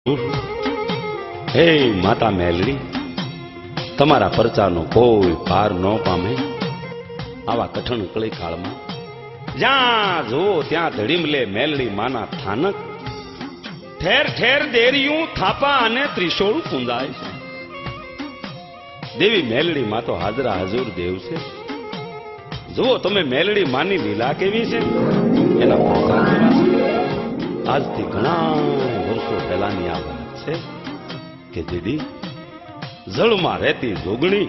હે માતા મેલડી, તમારા પરચાનો કોઈ પાર ન પામે. આવા કઠણ કળી કાળમાં જ્યાં જો ત્યાં ધડીમલે મેલડી માના થાનક. ઠેર ઠેર દેરિયું થાપા અને ત્રિશોળ કુંદાય છે. દેવી મેલડી માં તો હાજરા હજુર દેવ છે. જુઓ તમે મેલડી માની લીલા કેવી છે, એના પરચા કેવા છે. આજથી ઘણા વર્ષો પહેલાની આ વાત છે કે દીદી જળમાં રહેતી જોગણી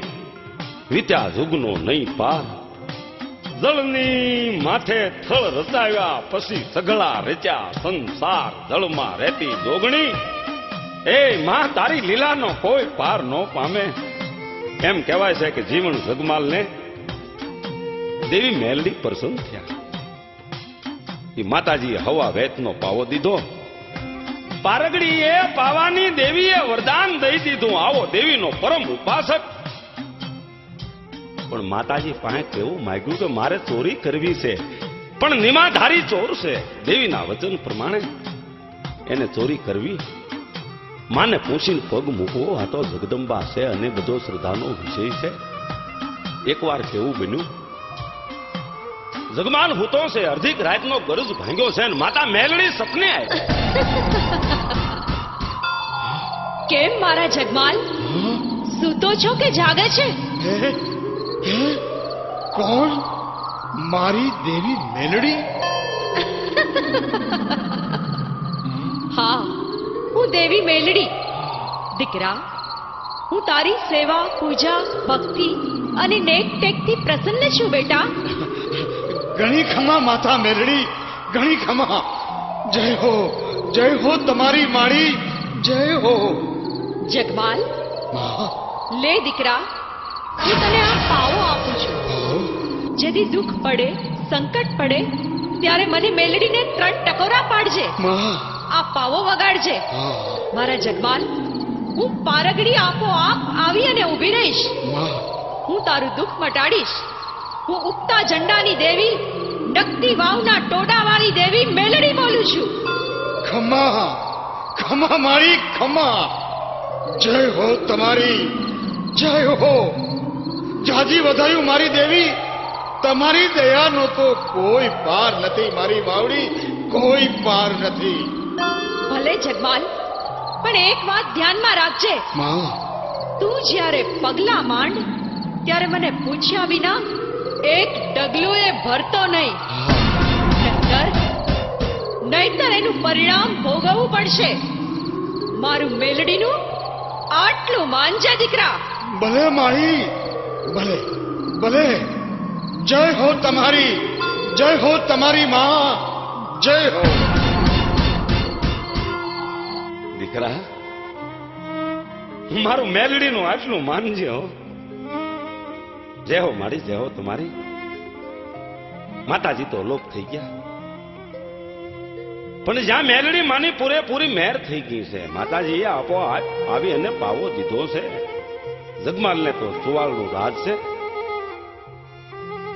વિત્યા જુગનો નહીં પાર. જળની માથે થળ રચાવ્યા પછી સઘળા રચ્યા સંસાર. જળમાં રહેતી જોગણી એ માં તારી લીલાનો કોઈ પાર ન પામે. એમ કહેવાય છે કે જીવન જગમાલને દેવી મેલડી પ્રસન્ન થયા. એ માતાજીએ હવા વેતનો પાવો દીધો. પારગડીએ પાવાની દેવીએ વરદાન દઈ દીધું, આવો દેવીનો પરમ ઉપાસક. પણ માતાજી પાસે કેવું માંગ્યું કે મારે ચોરી કરવી છે, પણ નિમાધારી ચોર છે. દેવીના વચન પ્રમાણે એને ચોરી કરવી. માને પૂછીને પગ મૂકવો આ તો જગદંબા છે અને બધો શ્રદ્ધાનો વિષય છે. એકવાર કેવું બન્યું, જગમાલ હૂતો છે, અર્ધિક રાતનો ગરજ ભાંગ્યો છે અને માતા મેલડી સપને આવી. કેમ મારા જગમાલ, સૂતો છો કે જાગે છે? કોણ? મારી દેવી મેલડી? હા, હું દેવી મેલડી. દીકરા, હું તારી સેવા, પૂજા, ભક્તિ અને નેક ટેકથી પ્રસન્ન છું બેટા. ઘણી ખમા માતા મેલડી, ઘણી ખમા. જય હો તમારી માળી, જય હો. જગમાલ, લે દીકરા, હું તને આ પાવો આપું છું. જેથી દુઃખ પડે, સંકટ પડે ત્યારે મને મેલડીને 3 ટકોરા પાડજે. આ પાવો વગાડજે. મારા જગમાલ, હું પારગડી આપોઆપ આવી અને ઊભી રહીશ. હું તારું દુઃખ મટાડીશ. હું ઉગતા ઝંડાની દેવી, નકતી વાવના ટોડાવાળી દેવી મેલડી બોલું છું. ખમા ખમા મારી ખમા. જય હો તમારી, જય હો. જાજી વધાયું મારી દેવી. તમારી દયાનો તો કોઈ પાર નથી મારી વાવડી, કોઈ પાર નથી. ભલે જગમાલ, પણ એક વાત ધ્યાનમાં રાખજે. તું જ્યારે પગલા માંડ ત્યારે મને પૂછ્યા વિના એક ડગલું એ ભરતો નહીં. નહીતર એનું પરિણામ ભોગવવું પડશે. મારું મેલડીનું આટલું માનજે દીકરા. ભલે માહી, ભલે ભલે. જય હો તમારી, જય હો તમારી માં, જય હો. દીકરા, મારું મેલડીનું આટલું માનજે હો. જય હો મારી, જય હો તમારી. માતાજી તો લોપ થઈ ગયા, પણ જ્યાં મેલડી માની પૂરેપૂરી મેર થઈ ગઈ છે. માતાજીએ આપોઆપ આવી અને પાવો દીધો છે. જગમાલને તો સુવાળનું રાજ છે,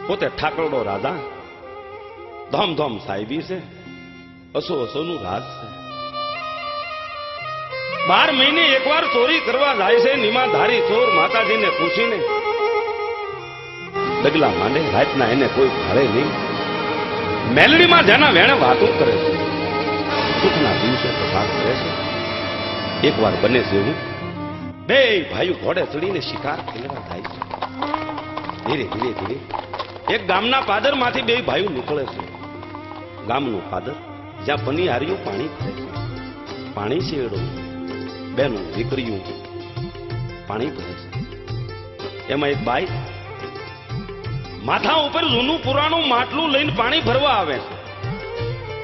પોતે ઠાકરડો રાજા, ધોમ સાહેબી છે, અસોનું રાજ છે. 12 મહિને એકવાર ચોરી કરવા જાય છે નિમાધારી ચોર. માતાજીને પૂછીને ડગલા માંડે, રાતના એને કોઈ ભાળે નહીં. મેલડીમાં જેના વેણે વાતો કરે છે, સુખના દિવસે પસાર કરે છે. એકવાર બને છે હું બે ભાઈઓ ઘોડે ચડીને શિકાર ખેલવા જાય છે. ધીરે ધીરે ધીરે એક ગામના પાદરમાંથી 2 ભાઈઓ નીકળે છે. ગામનું પાદર જ્યાં પનિહારીઓ પાણી ભરે છે. પાણી શેડો બેનું દીકરીઓ પાણી ભરે છે. એમાં એક બાઈ માથા ઉપર જૂનું પુરાણું માટલું લઈને પાણી ભરવા આવે છે.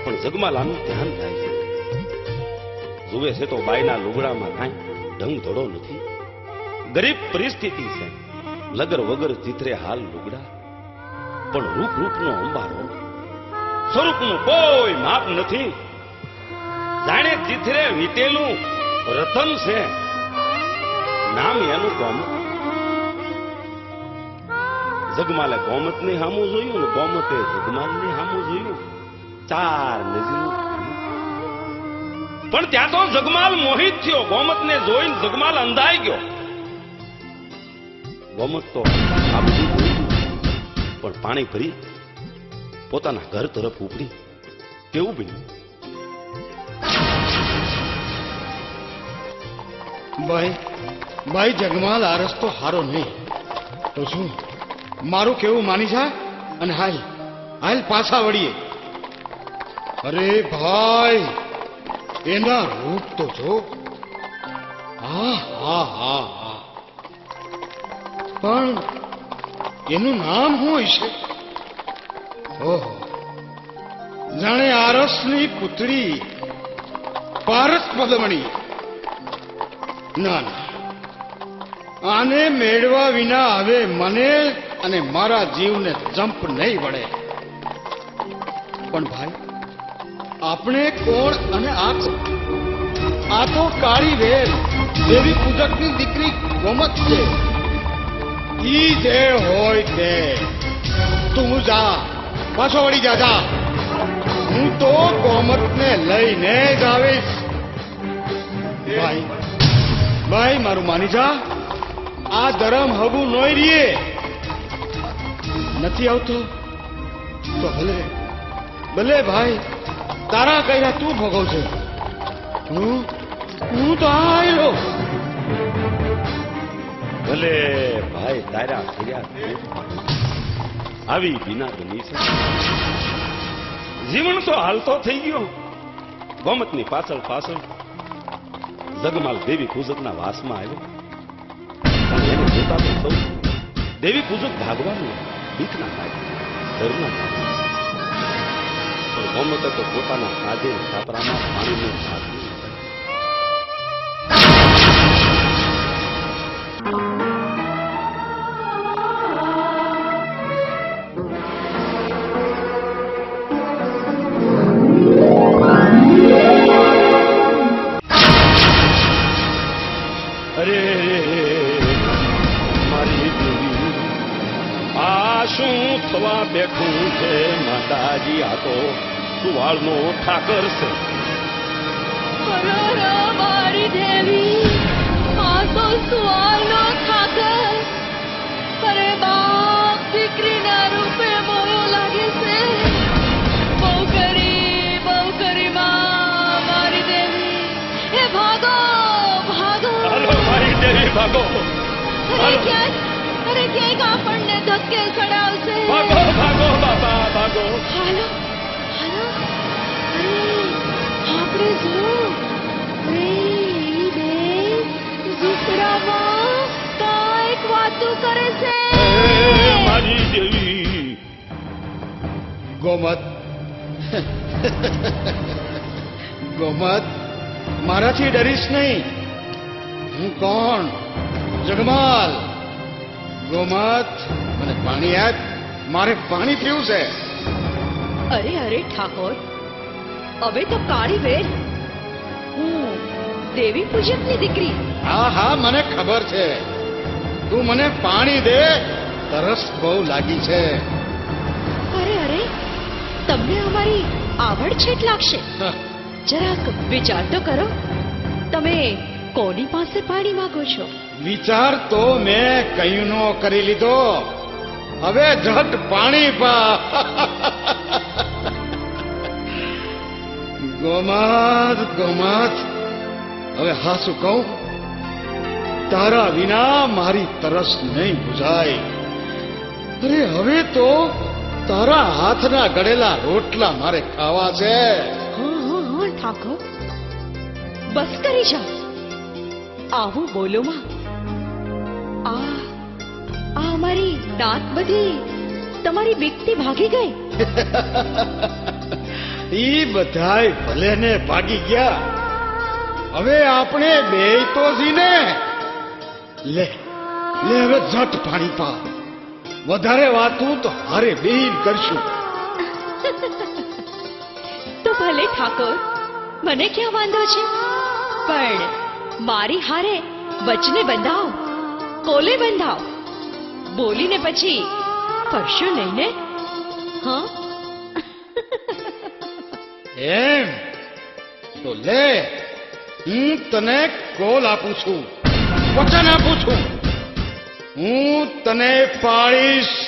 પણ જગમાલાનું ધ્યાન થાય છે. જુએ છે તો બાઈના લુગડામાં કાંઈ ઢંગ ધડો નથી. ગરીબ પરિસ્થિતિ છે, લગર વગર ચિત્રે હાલ લુગડા. પણ રૂપનો અંબારો, સ્વરૂપનું કોઈ માપ નથી. જાણે ચિત્રે વીટેલું રતન છે. નામ એનું ગોમત. જગમાલે ગોમતને સામું જોયું ને ગોમતે જગમાલને સામું જોયું. 4 નજરું પણ ત્યાં તો જગમાલ મોહિત થયો. ગોમતને જોઈને જગમાલ અંધાઈ ગયો. ગોમત તો આ બધું જોયું, પણ પાણી ભરી પોતાના ઘર તરફ ઉપડી. કેવું બન્યું? ભાઈ જગમાલ આ રસ્તો હારો નહીં. તો શું મારું કેવું માની જા અને હાલ પાછા વળીએ. અરે ભાઈ એના રૂપ તો જો. હા હા હા હા, પણ એનું નામ શું હશે? ઓહો, જાણે આરસની પુત્રી પારસ પદમણી. ના ના, આને મેળવા વિના હવે મને અને મારા જીવને જંપ નહીં વળે. પણ ભાઈ આપણે કોણ અને આ તો કાળી વેલ દેવી પૂજકની દીકરી ગોમત છે. ઈ જે હોય તે તું જા, પાછો વળી જા. હું તો ગોમતને લઈને જ આવીશ. ભાઈ મારું માની જા. આ ધરમ હગું નોઈ રીએ નથી આવતો તો ભલે ભાઈ, તારા કયા તું ભોગવશે. હું તો આયલો. ભલે ભાઈ, તારા કર્યા આવી વિના બની છે. જીવન તો હાલતો થઈ ગયો. ગોમતની પાછળ જગમાલ દેવી પૂજકના વાસમાં આવ્યો. અને એને જોતા તો સૌ દેવી પૂજક ભાગવાનું બીકના લાગ્યું, ડરના લાગ્યું. પણ ગોમતે તો પોતાના કાજે છાપરામાં પાણીનું નાખ્યું. અરે મારી દેવી, આ શું થવા બેઠું છે? માતાજી, આ તો સુવાળનો ઠાકર છે. મારી દેવી, આ તો સુવાળનો ઠાકર. અરે બાપ દીકરીના રૂપે મોયો લાગે છે. બહુ કરી માં મારી દેવી. એ ભાગો. હાલો મારી દેવી, ભાગો. અરે ક્યાંક આપણને ધક્કે ચડાવશે. ભાગો બાપા, ભાગો. હાલો. આપણે જો ઝૂંપડામાં કાંઈક વાતું કરે છે. મારી દેવી. ગોમત મારાથી ડરીશ નહીં. હું કોણ? જગમાલ. ગોમત, મને પાણી આપ. મારે પાણી પીવું છે. અરે ઠાકોર, હવે તો કાળી વેલ. હું દેવી પૂજકની દીકરી. હા, મને ખબર છે. તું મને પાણી દે, તરસ બહુ લાગી છે. અરે તમને અમારી આવડછેટ લાગશે. જરાક વિચાર તો કરો. તમે કોની પાસે પાણી માંગો છો? વિચાર તો મેં કયુંનો કરી લીધો. હવે ઝટ પાણી પા. ગોમત, હવે હાસું કહું, તારા વિના મારી તરસ નહીં બુઝાય. અરે હવે તો તારા હાથના ગળેલા રોટલા મારે ખાવા છે. હા ઠાકોર, બસ કરી જા. આવું બોલો માં. આ અમારી દાંત બધી તમારી બીકથી ભાગી ગઈ. ઈ બધાય ભલે ને ભાગી ગયા. હવે આપણે બે તો જીને. લે હવે ઝટ પાણી પા. વધારે વાતું તો હારે બેન કરશું. તો ભલે ઠાકોર, મને ક્યાં વાંધો છે? પણ મારી હારે વચને બંધાવ, કોલે બંધાવ. બોલીને પછી કરશો નહીં ને? હા, એમ તો લે હું તને કોલ આપું છું, વચન આપું છું, હું તને પાળીશ.